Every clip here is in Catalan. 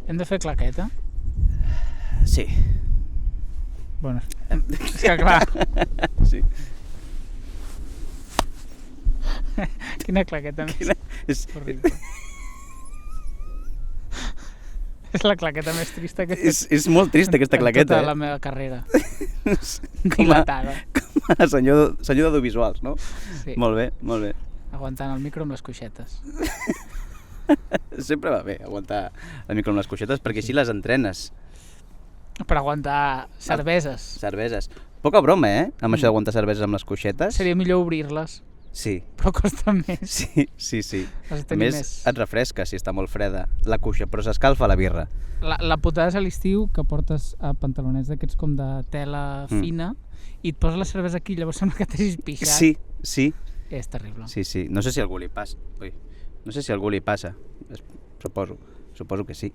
Hem de fer claqueta? Sí. Bueno, és que clar... Sí. Quina claqueta més horrible. És la claqueta més trista que he fet És molt trista aquesta claqueta, en tota la meva carrera. Com a Dilatada. senyor d'audiovisuals, no? Sí. Molt bé, molt bé. Aguantant el micro amb les coixetes. Sempre va bé aguantar el micro amb les coixetes perquè així les entrenes. Per aguantar cerveses. Cerveses. Poca broma, amb això d'aguantar cerveses amb les coixetes. Seria millor obrir-les, Sí. però costa més. Sí. Has de A tenir més, més. et refresca si està molt freda la cuixa, però s'escalfa la birra. La putada és a l'estiu que portes pantalonets d'aquests com de tela fina i et poses la cervesa aquí i llavors sembla que t'hagis pixat. Sí. És terrible. Sí. No sé si a algú li passa. Ui. No sé si a algú li passa. Suposo que sí.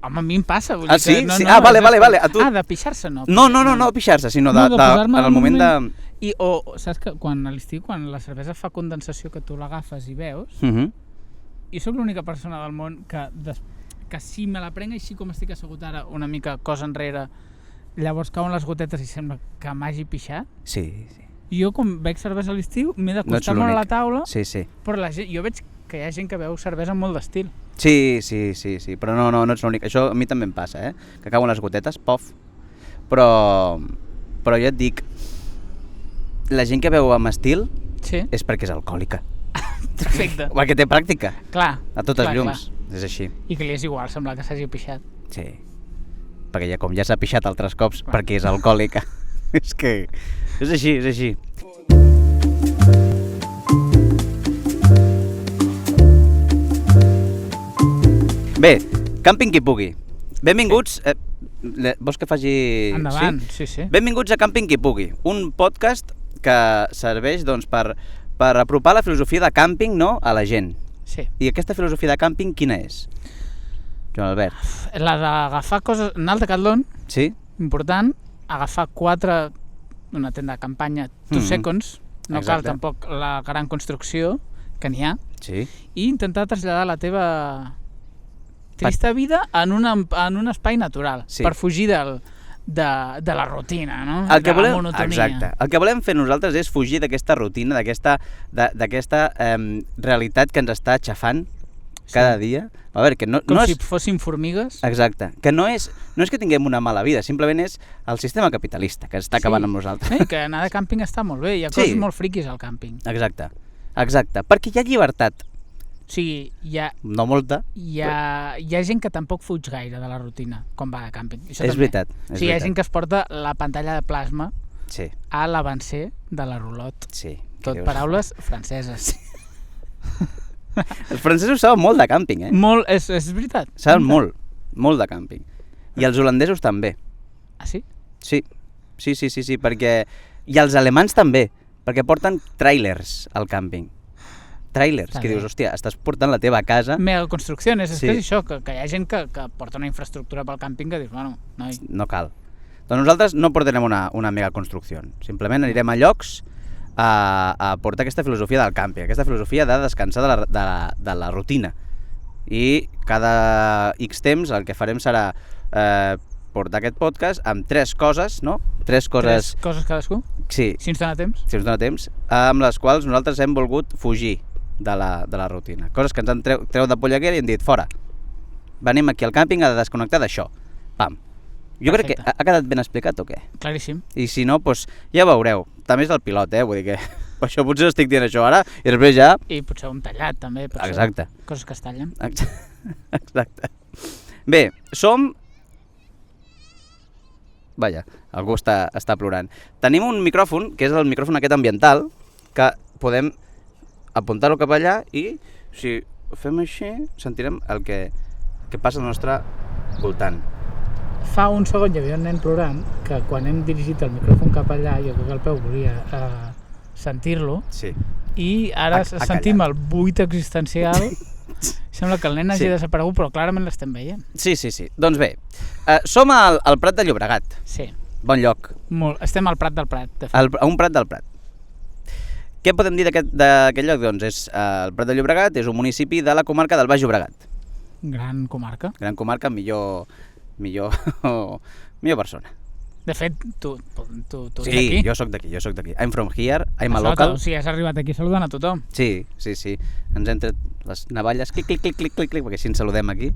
Home, a mi em passa. Vull Ah, dir que sí? no, Sí. no, Ah, vale. A tu... Ah, de pixar-se no. No pixar-se, sinó No, de posar-me en el moment de... O saps que quan a l'estiu, quan la cervesa fa condensació que tu l'agafes i veus, jo sóc l'única persona del món que si me la prenc així com estic assegut ara, una mica cosa enrere, llavors cauen les gotetes i sembla que m'hagi pixat. Sí. Jo, quan veig cervesa a l'estiu, m'he No d'acostar ets molt a la l'únic. taula, Sí. però la gent, jo veig que hi ha gent que veu cervesa amb molt d'estil. Sí, però no ets l'únic. Això a mi també em passa, que cauen les gotetes, pof. Però jo et dic, la gent que veu amb estil Sí, és perquè és alcohòlica. perfecte. Perquè té pràctica, Clar. a totes clar, llums. És així. I que li és igual, sembla que s'hagi pixat. Sí. Perquè com ja s'ha pixat altres cops, Clar. perquè és alcohòlica. És que... És així. Bé, càmping qui pugui. Benvinguts... vols que faci... Endavant, sí. Benvinguts a Càmping qui pugui, un podcast que serveix doncs, per apropar la filosofia de càmping, no, a la gent. Sí. I aquesta filosofia de càmping quina és? Joan Albert. La d'agafar coses... Anar al Decathlon, Sí? important, agafar 4 d'una tenda de campanya, 2 seconds, no cal Exacte. tampoc la gran construcció, que n'hi ha, Sí. i intentar traslladar la teva trista vida en un espai natural, Sí. per fugir de la rutina, no? El que de volem, la monotonia. exacte. El que volem fer nosaltres és fugir d'aquesta rutina, d'aquesta realitat que ens està aixafant cada dia. A veure, que no Com és... si fóssim formigues. Exacte. Que no és que tinguem una mala vida, simplement és el sistema capitalista que està acabant amb nosaltres. Sí, que anar de càmping està molt bé, hi ha Sí. coses molt friquis al càmping. Exacte. Perquè hi ha llibertat. O sigui, No molta. hi ha gent que tampoc fuig gaire de la rutina quan va de càmping. Això És també. veritat. O sigui, hi ha gent que es porta la pantalla de plasma Sí. a l'avancer de la rulot. Sí. Tot paraules franceses. Els francesos saben molt de càmping, Molt, és veritat. Saben molt de càmping. I els holandesos també. Ah, sí? Sí, perquè... I els alemans també, perquè porten trailers al càmping. Trailers, Està que bé. dius, hòstia, estàs portant la teva casa... Megaconstrucciones, és Sí. que és això, que hi ha gent que porta una infraestructura pel càmping que dius, bueno, noi, No cal. Doncs nosaltres no portarem una megaconstrucció. Simplement anirem a llocs a portar aquesta filosofia del càmping, aquesta filosofia de descansar de la rutina. I cada X temps el que farem serà portar aquest podcast amb 3 coses, no? 3 coses... 3 coses cadascú, Sí, si ens dona temps. si ens dona temps, amb les quals nosaltres hem volgut fugir de la rutina. Coses que ens han treu de polleguera i hem dit, fora, venim aquí al càmping a desconnectar d'això. Pam. Jo crec que Perfecte. ha quedat ben explicat o què? Claríssim. I si no, doncs ja veureu. També és del pilot, vull dir que per això potser estic dient això ara i després ja... I potser un tallat, també. Potser Exacte. Coses que es tallen. Exacte. Bé, som... Vaja, algú està plorant. Tenim un micròfon, que és el micròfon aquest ambiental, que podem apuntar-lo cap allà i si ho fem així sentirem el que passa al nostre voltant. Fa un segon hi havia un nen plorant que quan hem dirigit el micròfon cap allà i el Peu volia sentir-lo Sí. i ara Ha sentim callat. el buit existencial. Sembla que el nen hagi Sí. desaparegut, però clarament l'estem veient. Sí. Doncs bé, som al Prat de Llobregat. Sí, Bon lloc. estem al Prat del Prat, de fet. A un Prat del Prat. Què podem dir d'aquest lloc? Doncs el Prat de Llobregat és un municipi de la comarca del Baix Llobregat. Gran comarca. Gran comarca, millor persona. De fet, tu ets Sí, d'aquí. jo sóc d'aquí. I'm from here, I'm a Has local. O sigui, has arribat aquí saludant a tothom. Sí. Ens hem tret les navalles, clic, perquè així ens saludem aquí,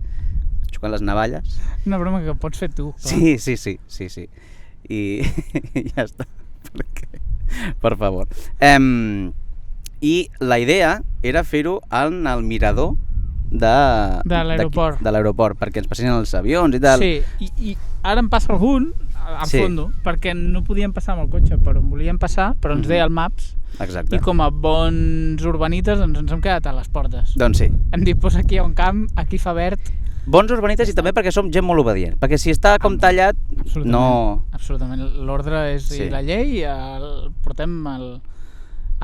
xocant les navalles. Una broma que pots fer tu. Però... Sí. I ja està. Per favor. I la idea era fer-ho en el mirador de l'aeroport, perquè ens passessin els avions i tal. Sí, i ara em passa algun al fondo, perquè no podíem passar amb el cotxe per on volíem passar, però ens deia el Maps. Exacte. I com a bons urbanites ens hem quedat a les portes. Doncs sí. Hem dit, doncs aquí hi ha un camp, aquí fa verd. Bons urbanites i també perquè som gent molt obedient, perquè si està com tallat, no... Absolutament, l'ordre és i la llei i portem a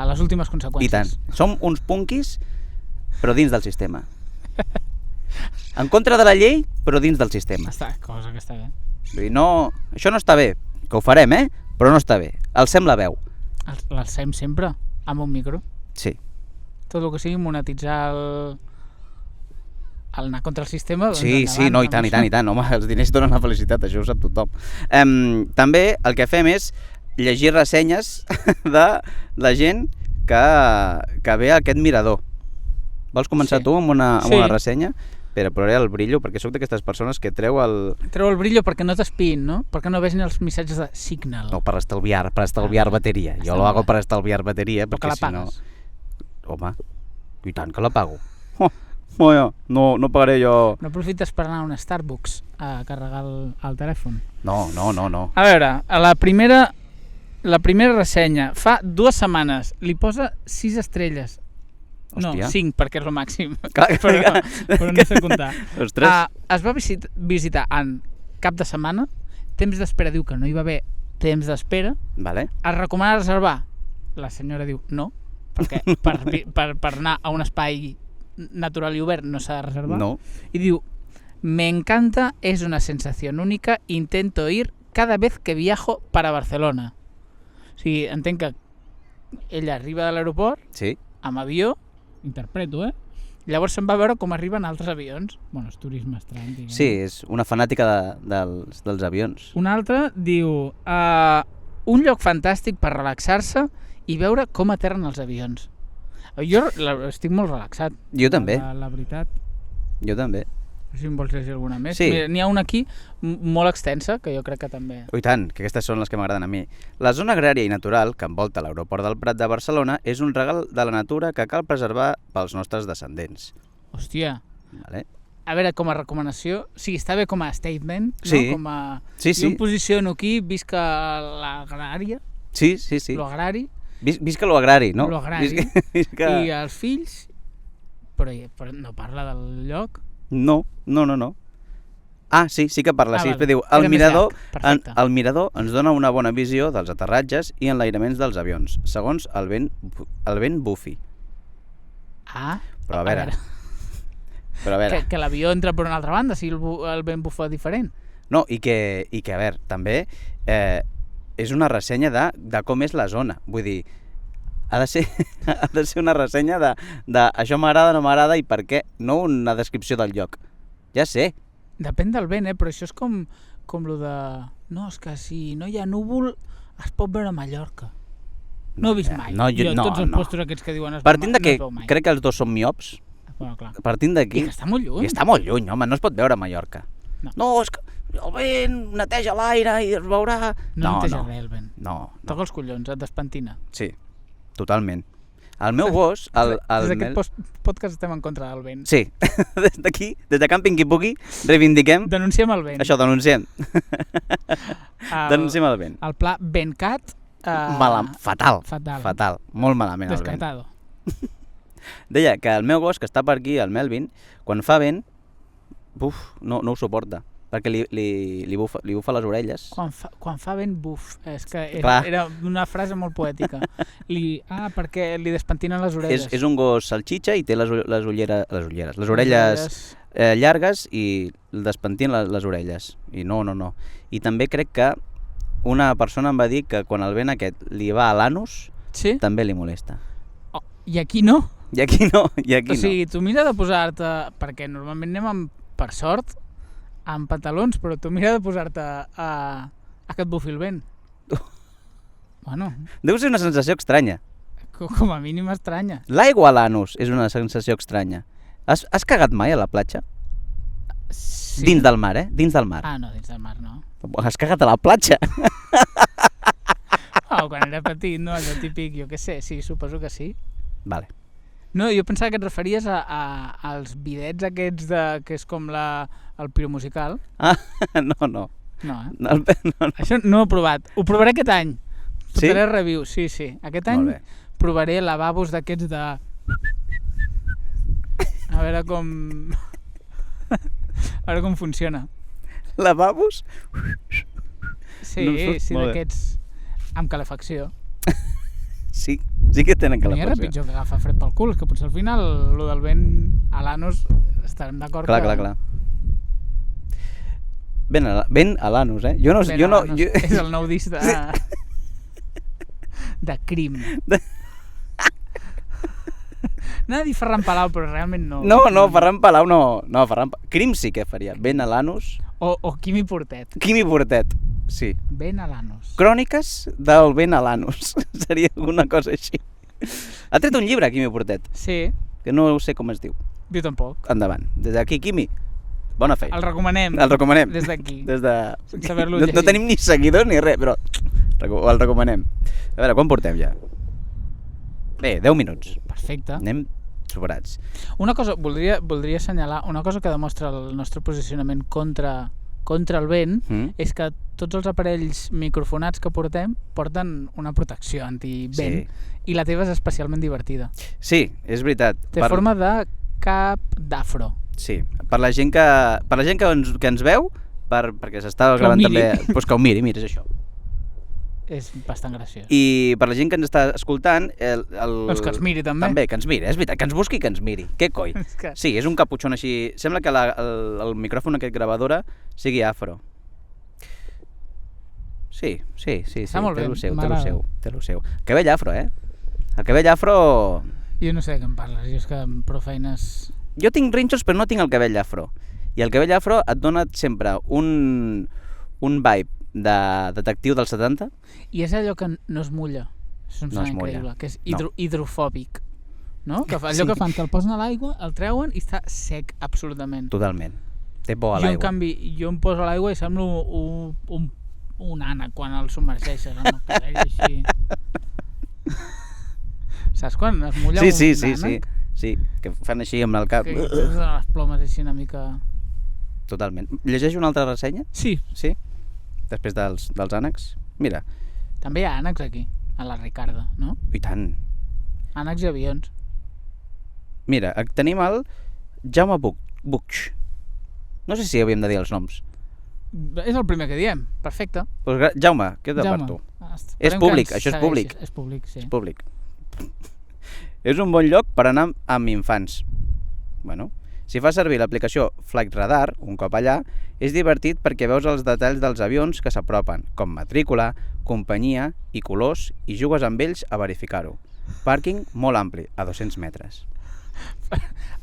les últimes conseqüències. I tant. Som uns punquis, però dins del sistema. En contra de la llei, però dins del sistema. Cosa que està bé. Vull dir, no, això no està bé, que ho farem, però no està bé. Alcem la veu. L'alcem sempre, amb un micro. Sí. Tot el que sigui monetitzar el anar contra el sistema... Doncs sí, endavant, i tant. Home, els diners donen la felicitat, això ho sap tothom. També el que fem és llegir ressenyes de la gent que ve a aquest mirador. Vols començar tu amb una ressenya? Espera, posaré el brillo, perquè sóc d'aquestes persones que treu el... Treu el brillo perquè no t'espiïn, no? Perquè no vegin els missatges de Signal. No, per estalviar bateria. Jo lo hago per estalviar bateria, perquè si no... Home, i tant que la pago. No pagaré jo... No aprofites per anar a un Starbucks a carregar el telèfon? No. A veure, la primera ressenya, fa 2 setmanes, li posa 6 estrelles. No, 5, perquè és el màxim. Però no sé comptar. Es va visitar en cap de setmana, temps d'espera diu que no hi va haver temps d'espera. Es recomana reservar. La senyora diu no, perquè per anar a un espai natural i obert no s'ha de reservar. No. I diu, me encanta, es una sensación única, intento ir cada vez que viajo para Barcelona. O sigui, entenc que ella arriba de l'aeroport amb avió, interpreto, llavors se'n va veure com arriben altres avions. Bueno, és turisme estrany, diguem. Sí, és una fanàtica dels avions. Un altre diu, un lloc fantàstic per relaxar-se i veure com aterren els avions. Jo estic molt relaxat. Jo també. La veritat. Jo també. Si em vols llegir alguna més. Sí. N'hi ha una aquí molt extensa, que jo crec que també... I tant, que aquestes són les que m'agraden a mi. La zona agrària i natural que envolta l'aeroport del Prat de Barcelona és un regal de la natura que cal preservar pels nostres descendents. Hòstia. Vale. A veure, com a recomanació, sí, està bé com a statement, sí. No? Com a... Sí. Jo em posiciono aquí, visca l'agrària. Sí. L'agrari. Visca lo agrari, no? Lo agrari. Visca... I els fills, però no parla del lloc. No. Ah, sí que parla, sí. Vale. Diu, el mirador ens dona una bona visió dels aterratges i enlairaments dels avions, segons el vent bufi. Però a veure... Que l'avió entra per una altra banda, si el vent bufa diferent. No, i que a veure, també és una ressenya de com és la zona. Vull dir, ha de ser una ressenya de això m'agrada, no m'agrada i per què, no una descripció del lloc. Ja sé. Depèn del vent, però això és com lo de... No, és que si no hi ha núvol es pot veure a Mallorca. No he vist mai. Tots els postos aquests que diuen es partint de que no mai. Crec que els dos són miops. Bueno, clar. Partint d'aquí... I que està molt lluny. I està molt lluny, home, no es pot veure a Mallorca. No, és que el vent neteja l'aire i es veurà... No neteja res el vent. No. Toca els collons, et despentina. Sí, totalment. El meu gos... Des d'aquest podcast estem en contra del vent. Sí, des d'aquí, des de Camping Qui Pugui, reivindiquem... Denunciem el vent. Això, denunciem. Denunciem el vent. El pla Ventcat... Fatal. Molt malament el vent. Descartado. Deia que el meu gos, que està per aquí, el Melvin, quan fa vent, no ho suporta. Perquè li bufa les orelles. Quan fa vent, buf. És que era una frase molt poètica. Perquè li despentinen les orelles. És un gos salxitxa i té les orelles llargues i despentinen les orelles. I no. I també crec que una persona em va dir que quan el vent aquest li va a l'anus, també li molesta. I aquí no? I aquí no, i aquí O sigui, tu mira de posar-te, perquè normalment anem per sort, amb pantalons, però tu mira de posar-te a que et bufi el vent. Bueno, no. Deu ser una sensació estranya. com a mínim estranya. L'aigua a l'anus és una sensació estranya. Has cagat mai a la platja? Sí. Dins del mar, Dins del mar. Ah, no, dins del mar no. Has cagat a la platja? Oh, quan era petit, no? Allò típic, jo què sé, sí, suposo que sí. Vale. No, jo pensava que et referies als bidets aquests que és com el piromusical. Ah, no. No, No. Això no ho he provat. Ho provaré aquest any. Sí? Portaré review, sí. Aquest any Molt bé. provaré lavabos d'aquests de... A veure com... A veure com funciona. Lavabos? Sí, No em surt sí, molt bé. d'aquests amb calefacció. Sí que tenen No hi ha res calefacció. pitjor que agafar fred pel cul, és que potser al final lo del vent a l'anus estarem d'acord que... Clar. Ben a l'anus, Jo no... Vent Jo a no l'anus. jo... És el nou disc de crim. Anava a dir Ferran Palau, però realment no. No, Ferran Palau no. No, Crim sí que faria. Ben a l'anus. O Quimi Portet. Quimi Portet, sí. Ben a l'anus. Cròniques del ben a l'anus. Seria alguna cosa així. Ha tret un llibre, Quimi Portet, Sí, que no sé com es diu. jo tampoc. Endavant. Des d'aquí, Quimi, bona feina. El recomanem. El recomanem. Des d'aquí. Des de... Sense haver-lo no llegit. tenim ni seguidors ni res, però el recomanem. A veure, quan portem ja? Bé, 10 minuts. Perfecte. Anem sobrats. Una cosa, voldria assenyalar, una cosa que demostra el nostre posicionament contra el vent és que tots els aparells microfonats que portem porten una protecció antivent i la teva és especialment divertida. Sí, és veritat. Té forma de cap d'afro. Sí, per la gent que ens veu, perquè s'està Que ho gravant miri. també, doncs que ho miri, és això. És bastant graciós. I per la gent que ens està escoltant... Doncs que ens miri també. També, que ens miri, és veritat, que ens busqui i que ens miri. Què coi? És que- Sí, és un caputxon així... Sembla que el micròfon aquest gravadora sigui afro. Sí, Està molt té bé, lo seu, m'agrada. té lo seu. Cabell afro, El cabell afro... Jo no sé de què em parles, jo és que amb prou feines... Jo tinc rínxols però no tinc el cabell afro. I el cabell afro et dona sempre un vibe de detectiu dels 70. I és allò que no es mulla. Això em No sembla es mulla. increïble, que és No. hidrofòbic. No? Que allò Sí. que fan, que el posen a l'aigua, el treuen i està sec absolutament. Totalment. Té por a Jo, en l'aigua. canvi, jo em poso a l'aigua i semblo un ànec quan el submergeixes amb el cabell així. Saps quan es mulla Sí, un ànec? sí, que fan així amb el cap. Que tens les plomes així una mica... Totalment. Llegeix una altra ressenya? Sí, Sí? Després dels ànecs? Mira, també hi ha ànecs aquí, a la Ricarda, no? i tant. Ànecs i avions. Mira, tenim el Jaume Buch. No sé si havíem de dir els noms. És el primer que diem, perfecte. Pues, Jaume, què de per Jaume, tu? esperem És que públic, ens això és segueixis. públic. És públic, sí. És públic. És un bon lloc per anar amb infants. Bueno, si fa servir l'aplicació Flight Radar, un cop allà, és divertit perquè veus els detalls dels avions que s'apropen, com matrícula, companyia i colors, i jugues amb ells a verificar-ho. Pàrquing molt ampli, a 200 metres.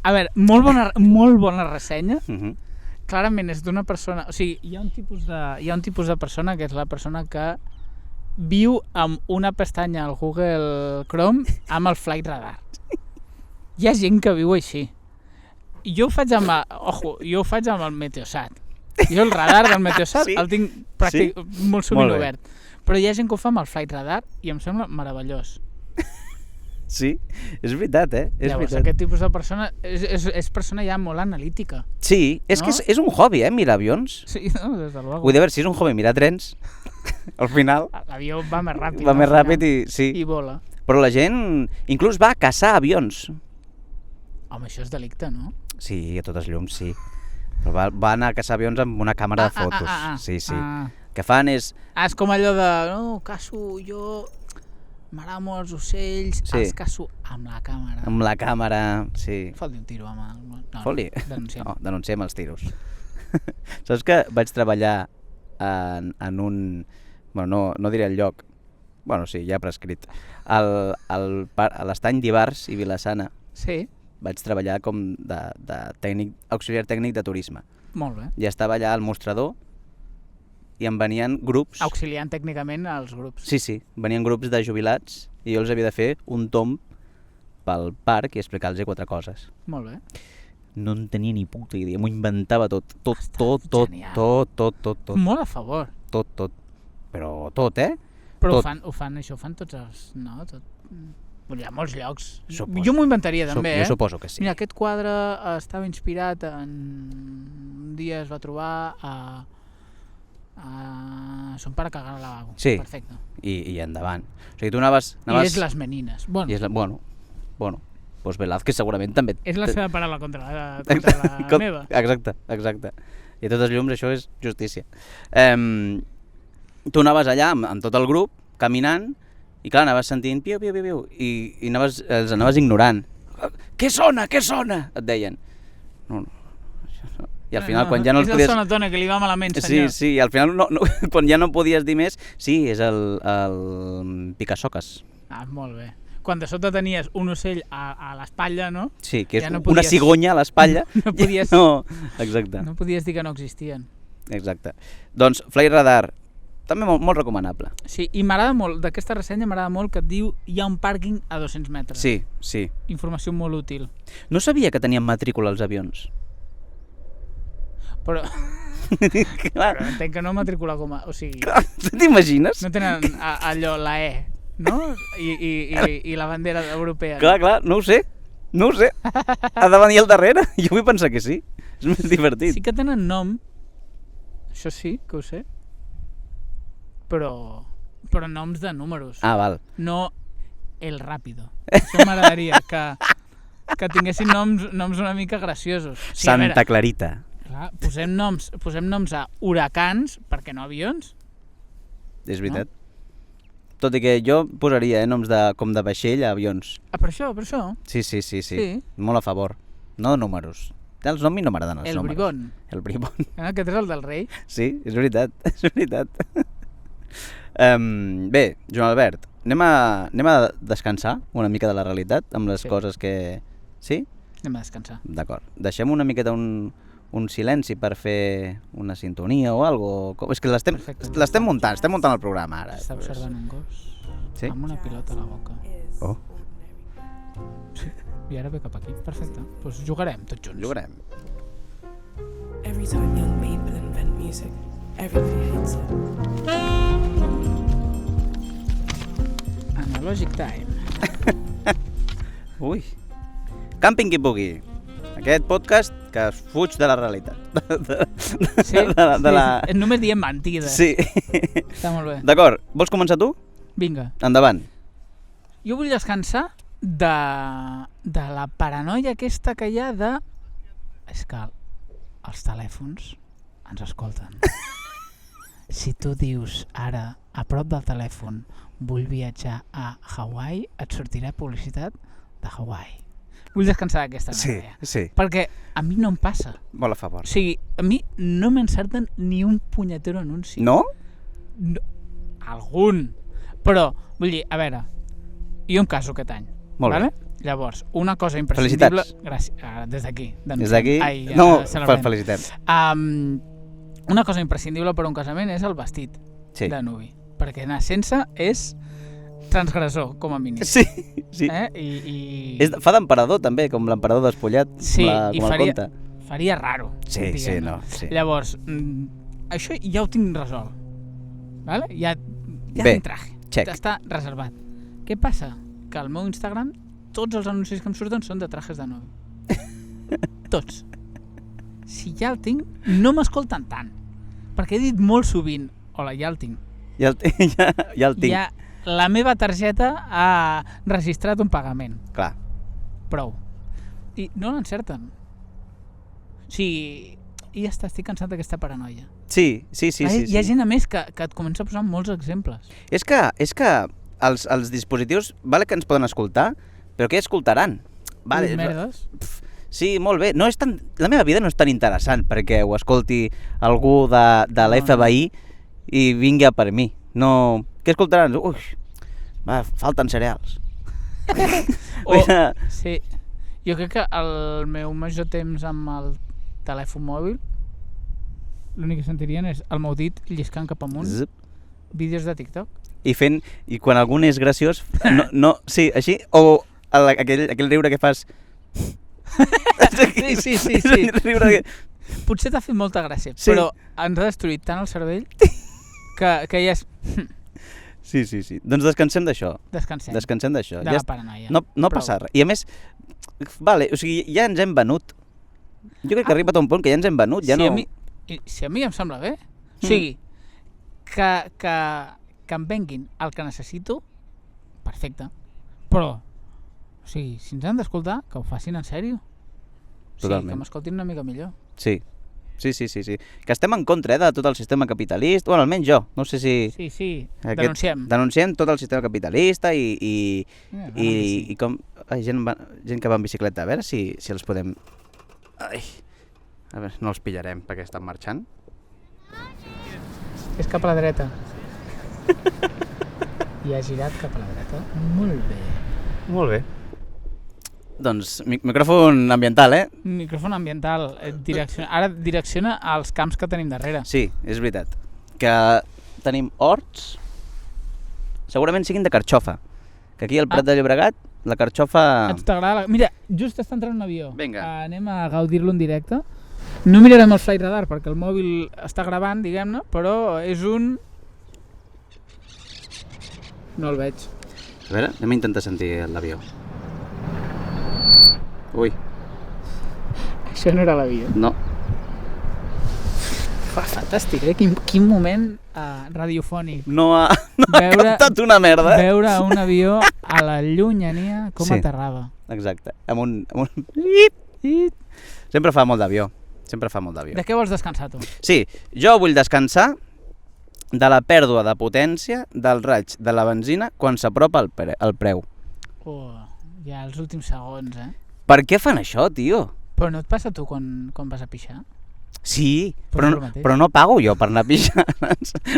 A veure, molt bona ressenya. Mhm. Clarament és d'una persona... O sigui, hi ha un tipus de persona que és la persona que viu amb una pestanya al Google Chrome amb el Flight Radar. Hi ha gent que viu així. Jo ho faig amb... jo ho faig amb el Meteosat. Jo el radar del Meteosat Sí? el tinc molt sovint obert. Però hi ha gent que ho fa amb el Flight Radar i em sembla meravellós. Sí, és veritat, És Llavors, veritat. aquest tipus de persona és persona ja molt analítica. Sí, és que No? és un hobby, mirar avions. Sí, no, des de luego. Vull dir, a veure, si és un hobby mirar trens, al final L'avió va més ràpid. va no, més al final. ràpid i sí. I vola. Però la gent inclús va a caçar avions. Home, això és delicte, no? Sí, a totes llums, sí. Però va anar a caçar avions amb una càmera de fotos. Sí. Ah. El que fan és... És com allò de... No, caço jo... M'agramo els ocells, Sí. els caço amb la càmera. Amb la càmera, sí. Fot-li un tiro, home. No, Fot-li? denunciem. No, denunciem els tiros. Saps que vaig treballar en un... Bueno, no diré el lloc. Bueno, sí, ja prescrit. A l'estany d'Ivars i Vilassana. Sí, Vaig treballar com de tècnic, auxiliar tècnic de turisme. molt bé. I estava allà al mostrador i em venien grups... Auxiliant tècnicament els grups. Sí, venien grups de jubilats i jo els havia de fer un tomb pel parc i explicar-los 4 coses. Molt bé. No en tenia ni puta idea, m'ho inventava tot. Genial. Tot. Molt a favor. Tot. Però tot, eh? Però Tot. ho fan tots els... No, tot... Hi ha molts llocs. Suposo. Jo m'ho inventaria també, Jo suposo que sí. Mira, aquest quadre estava inspirat en... Un dia es va trobar a son pare cagant al lavabo. Sí. Perfecte. I endavant. O sigui, tu anaves... I és les menines. Bueno, I és bueno, doncs Velázquez segurament també... és la seva paraula contra la meva. Exacte. I a tots els llums això és justícia. Tu anaves allà amb tot el grup, caminant, i clar, anaves sentint piu, i els anaves ignorant. Què sona? Et deien. No. I al final, quan ja no els podies... És el sonatone que li va malament, senyor. Sí, i al final, quan ja no podies dir més, sí, és el picasoques. Molt bé. Quan de sota tenies un ocell a l'espatlla, no? Sí, que és Ja no una podies- cigonya a l'espatlla. No podies- No, exacte. No podies dir que no existien. Exacte. Doncs Fly Radar, també molt recomanable. Sí, i m'agrada molt, d'aquesta ressenya m'agrada molt que et diu hi ha un pàrquing a 200 metres. Sí. Informació molt útil. No sabia que tenien matrícula els avions. Però Clar, entenc que no matricular com a... O sigui, t'imagines? no tenen allò, la E, no? I la bandera europea. Clar, no ho sé. Ha de venir al darrere. Jo vull pensar que sí. És més divertit. Sí que tenen nom, això sí que ho sé, però noms de números. Ah, val. No El Rápido. Això m'agradaria, que tinguessin noms una mica graciosos. Sí, a Santa veure, Clarita. clar, posem noms a huracans, perquè no avions. És veritat. Tot i que jo posaria noms com de vaixell a avions. Per això. Sí. Sí. Molt a favor. No de números. Els noms no m'agraden els El números. Bribón. El Bribón. Aquest és el del rei. Sí, és veritat. Bé, Joan Albert, anem a descansar una mica de la realitat amb les coses que... Sí? Anem a descansar. D'acord. Deixem una miqueta un silenci per fer una sintonia o alguna cosa. És que l'estem muntant, el programa ara. Està observant un gos Sí? amb una pilota a la boca. Oh, Sí. I ara ve cap aquí. Perfecte. Doncs jugarem tots junts. jugarem. Every time young people invent music, everybody hates it. Analogic Time. Ui. Camping qui pugui. Aquest podcast que es fuig de la realitat. Sí, de la... només diem mentides. Sí. Està molt bé. D'acord, vols començar tu? Vinga. Endavant. Jo vull descansar de la paranoia aquesta que hi ha de... És que els telèfons ens escolten. Si tu dius ara, a prop del telèfon, vull viatjar a Hawaii, et sortirà publicitat de Hawaii. Vull descansar d'aquesta manera. Sí. Perquè a mi no em passa. Molt a favor. O sigui, a mi no m'encerten ni un punyetero anunci. No? No, algun. Però, vull dir, a veure, jo em caso aquest any. Molt vale? bé. Llavors, una cosa imprescindible... Felicitats. Gràcies. Des d'aquí. Des d'aquí? Ai, ja No, celebrem. felicitem. Una cosa imprescindible per a un casament és el vestit Sí. de nuvi. Perquè anar sense és transgressor, com a mínim. Sí. Fa d'emperador també, com l'emperador despullat, Sí, i com el conte. faria raro. Sí, diguem-ne. sí. Llavors, això ja ho tinc resolt. Vale? Ja Bé, tinc traje. check. Està reservat. Què passa? Que al meu Instagram tots els anuncis que em surten són de trajes de novi. Tots. Si ja el tinc, no m'escolten tant. Perquè he dit molt sovint, hola, ja el tinc. Ja el tinc. Ja la meva targeta ha registrat un pagament. Clar. Prou. I no l'encerten. O sigui, i ja està, estic cansat d'aquesta paranoia. Sí. Hi ha gent a més que et comença a posar molts exemples. És que els dispositius, vale que ens poden escoltar, però què escoltaran? Vale, Merdes. sí, molt bé. No és tan, la meva vida no és tan interessant perquè ho escolti algú de la FBI i vingui per mi. No, què escoltaran? Ui, falten cereals. Sí. Jo crec que el meu major temps amb el telèfon mòbil, l'únic que sentirien és el meu dit lliscant cap amunt, Zip. vídeos de TikTok. I quan algun és graciós, sí, així, o aquell riure que fas... Sí. Riure que... Potser t'ha fet molta gràcia, Sí. però ens ha destruït tant el cervell que ja és... Sí. Doncs descansem d'això. Descansem. Descansem d'això. De la paranoia. No Prou. passa res. I a més, vale, o sigui, ja ens hem venut. Jo crec que ha arribat a un punt que ja ens hem venut. Ja si no... si a mi em sembla bé. O sigui, que em venguin el que necessito, perfecte. Però, o sigui, si ens han d'escoltar, que ho facin en sèrio. Totalment. Que m'escoltin una mica millor. Sí. Que estem en contra de tot el sistema capitalista, bueno, almenys jo, no sé si... Sí, denunciem. Denunciem tot el sistema capitalista i com... Ai, gent que va en bicicleta, a veure si els podem... Ai, a veure, no els pillarem perquè estan marxant. És cap a la dreta. I ha girat cap a la dreta. Molt bé. Molt bé. Doncs micròfon ambiental, Micròfon ambiental. Ara direcciona als camps que tenim darrere. Sí, és veritat. Que tenim horts, segurament siguin de carxofa. Que aquí al Prat de Llobregat, la carxofa... Et t'agrada? Mira, just està entrant un avió. Vinga. Anem a gaudir-lo en directe. No mirarem el flight radar perquè el mòbil està gravant, diguem-ne, però és un... No el veig. A veure, anem a intentar sentir l'avió. Ui, Això no era l'avió. no. Fantàstic, Quin moment radiofònic. No ha Veure- captat una merda, Veure un avió a la llunyania com Sí. aterrava. Exacte, amb un... Sempre fa molt d'avió. De què vols descansar, tu? Sí, jo vull descansar de la pèrdua de potència del raig de la benzina quan s'apropa el preu. Ja els últims segons, Per què fan això, tio? Però no et passa a tu quan vas a pixar? Sí, Però però, és el mateix. però no pago jo per anar a pixar.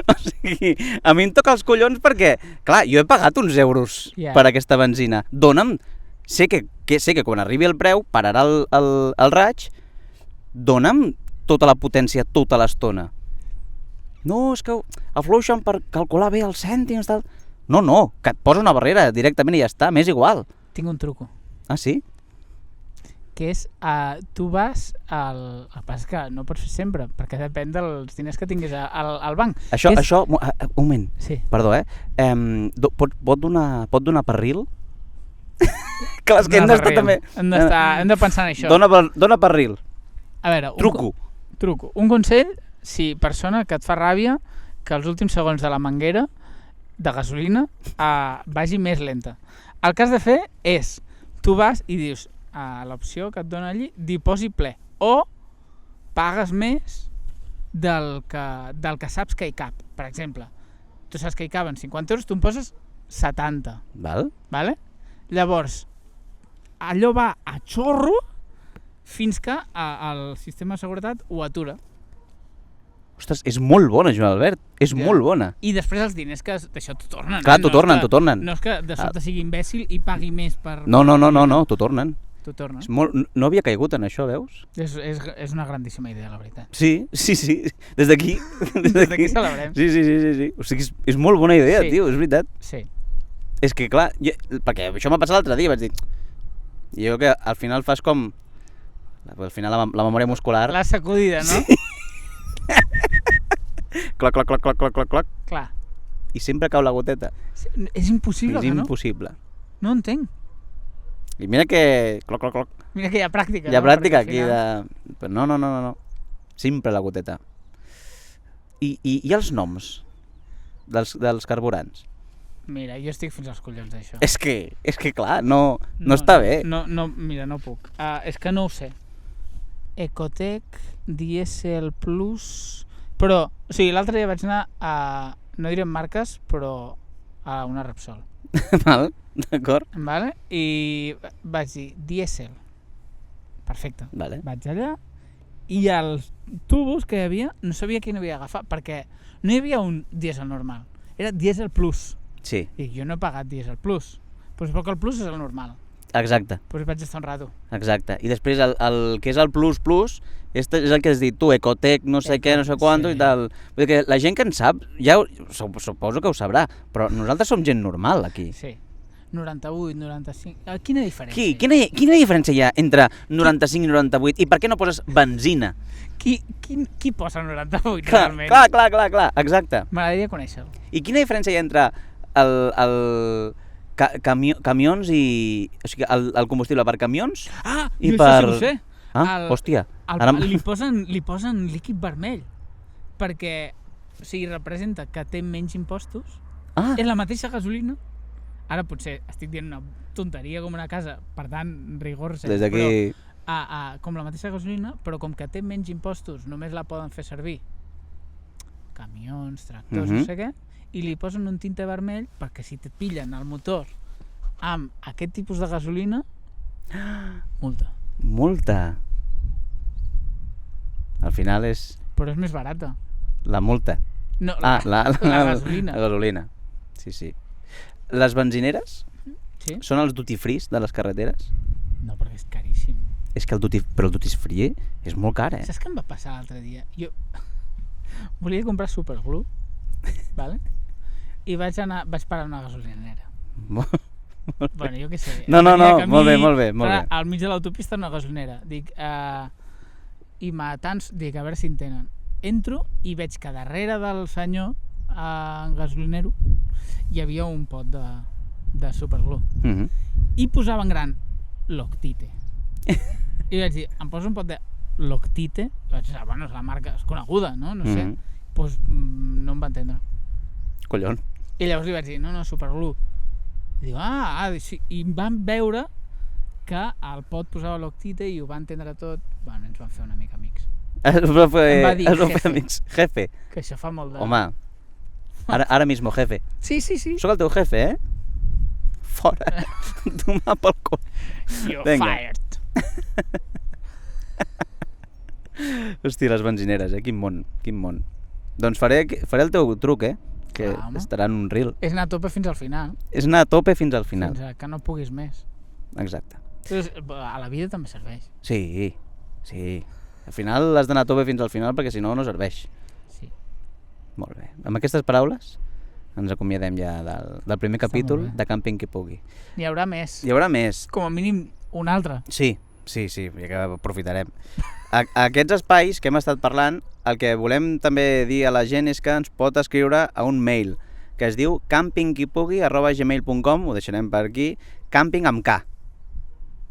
O sigui, a mi em toca els collons perquè, clar, jo he pagat uns euros Ja. per aquesta benzina. Dóna'm, sé que quan arribi el preu pararà el raig, dóna'm tota la potència tota l'estona. No, és que afluixen per calcular bé els cèntims, tal. No, que et posa una barrera directament i ja està, m'és igual. Tinc un truco, Ah, sí? que és, tu vas al... El que passa és que no pots fer sempre, perquè depèn dels diners que tinguis al banc. Això, Que és- un moment, Sí. perdó, pot donar per ril? Clar, és que hem d'estar també... Hem de pensar en això. Dona per ril. A veure, truco. Un consell, si persona que et fa ràbia, que els últims segons de la manguera de gasolina vagi més lenta. El que has de fer és, tu vas i dius a l'opció que et dona allí, dipòsit ple, o pagues més del que saps que hi cap. Per exemple, tu saps que hi caben 50 euros, tu em poses 70, Val? vale? Llavors, allò va a xorro fins que el sistema de seguretat ho atura. Ostres, és molt bona, Joan Albert. És Ja. molt bona. I després els diners que d'això t'ho tornen. Clar, t'ho tornen, t'ho tornen. No és que de sobte sigui imbècil i pagui més per... No, t'ho tornen. T'ho tornen. No havia caigut en això, veus? És una grandíssima idea, la veritat. Sí. Des d'aquí. Des d'aquí celebrem. Sí. O sigui, és molt bona idea, Sí. tio, és veritat. Sí. És que, clar, perquè això m'ha passat l'altre dia, vaig dir... Jo que al final fas com... Al final la memòria muscular... La sacudida, no? Sí. Cloc. Clar. I sempre cau la goteta. És impossible, És que no? impossible. No ho entenc. I mira que... Cloc. Mira que hi ha pràctica. Hi ha no? pràctica Perquè aquí al final- de... Però no. Sempre la goteta. I els noms dels carburants? Mira, jo estic fins als collons d'això. És que clar, no està bé. No, mira, no puc. És que no ho sé. Ecotec, Diesel Plus... Però, o sigui, l'altre dia vaig anar a... No direm marques, però a una Repsol. Val? D'acord? Vale? I vaig dir Diesel. Perfecte. Vale. Vaig allà i els tubos que hi havia no sabia quin havia d'agafar perquè no hi havia un Diesel normal. Era Diesel Plus. Sí. I jo no he pagat Diesel Plus. Però suposo que el Plus és el normal. Exacte. Doncs vaig estar un rato. Exacte. I després el que és el plus és el que has dit tu, Ecotec, no sé què, no sé quantos i tal. Vull dir que la gent que en sap, ja suposo que ho sabrà, però nosaltres som gent normal aquí. Sí. 98, 95... Quina diferència? Quina diferència hi ha entre 95 i 98? I per què no poses benzina? Qui posa 98 Clar, realment? clar, exacte. M'agradaria conèixer-ho. I quina diferència hi ha entre camions i... O sigui, el combustible per camions i jo per... això sí ho sé. Hòstia. Li posen líquid vermell, perquè o sigui, representa que té menys impostos. És la mateixa gasolina. Ara potser estic dient una tonteria com una casa, per tant, rigor zero. Des d'aquí... Com la mateixa gasolina, però com que té menys impostos, només la poden fer servir camions, tractors, no sé què, i li posen un tinte vermell perquè si et pillen el motor amb aquest tipus de gasolina, multa. Multa. Al final és... Però és més barata. La multa. No, la gasolina. La gasolina, sí. Les benzineres són els duty free de les carreteres? No, perquè és caríssim. És que el duty free és molt car, Saps què em va passar l'altre dia? Jo volia comprar superglue, vale? I vaig parar a una gasolinera. Bueno, jo què sé. No, molt bé. Al mig de l'autopista una gasolinera. Dic, i dic, a veure si en tenen. Entro i veig que darrere del senyor gasolinero hi havia un pot de superglue. I posava en gran Loctite. I vaig dir, em poso un pot de Loctite? I vaig dir, bueno, és la marca, és coneguda, no? No sé. Doncs no em va entendre. Collons. I llavors li vaig dir, no, superglue. I diu, sí. I van veure que el pot posava Loctite i ho va entendre tot. Bueno, ens van fer una mica amics. Es va Em va dir, fer amics. Jefe. Que això fa molt de... Home, ara mismo, jefe. Sí. Soc el teu jefe, Fora. Tomar pel cul. You're fired. Hosti, les benzineres, quin món. Doncs faré el teu truc, que estarà en un reel. És anar a tope fins al final. Fins a que no puguis més. Exacte. A la vida també serveix. Sí. Al final has d'anar a tope fins al final perquè si no, no serveix. Sí. Molt bé. Amb aquestes paraules ens acomiadem ja del primer capítol de Camping qui pugui. N'hi haurà més. Com a mínim un altre. Sí, ja que aprofitarem. Aquests espais que hem estat parlant, el que volem també dir a la gent és que ens pot escriure a un mail que es diu campingquipugui@gmail.com, ho deixarem per aquí, camping amb K.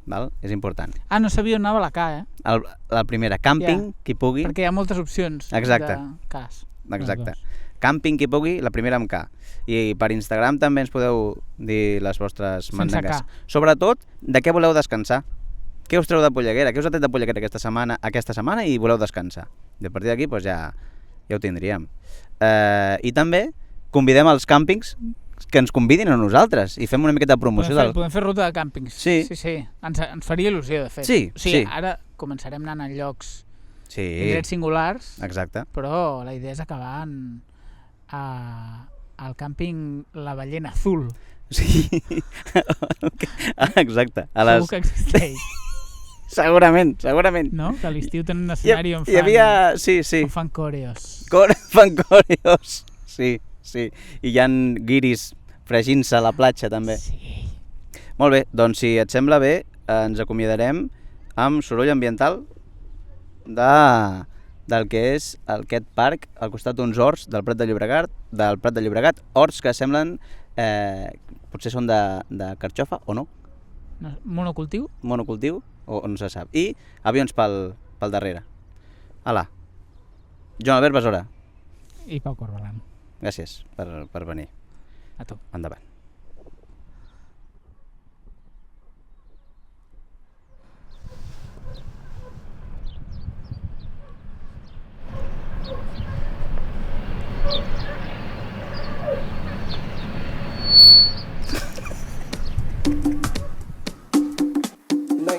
Val? És important. No sabia on anava la K, La primera, camping qui pugui. Perquè hi ha moltes opcions de Ks. Exacte. Camping qui pugui, la primera amb K. I per Instagram també ens podeu dir les vostres mandangues. Sobretot, de què voleu descansar? Què us treu de polleguera? Què us ha tret de polleguera aquesta setmana i voleu descansar? I a partir d'aquí ja ho tindríem. I també convidem als càmpings que ens convidin a nosaltres i fem una miqueta de promoció. Podem fer ruta de càmpings. Sí. Ens faria il·lusió, de fet. Sí. Ara començarem anant a llocs en drets singulars. Exacte. Però la idea és acabar al càmping La Ballena Azul. Sí. Exacte. Segur que existeix. Segurament. No? Que a l'estiu tenen un escenari on fan coreos. Fan coreos, sí. I hi ha guiris fregint-se a la platja també. Sí. Molt bé, doncs si et sembla bé, ens acomiadarem amb soroll ambiental del que és aquest parc al costat d'uns horts del Prat de Llobregat, horts que semblen, potser són de carxofa o no? Monocultiu, o no se sap. I avions pel darrere. Hala. Joan Albert Besora. I Pau Corbalan. Gràcies per venir. A tu. Endavant.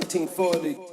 $19.40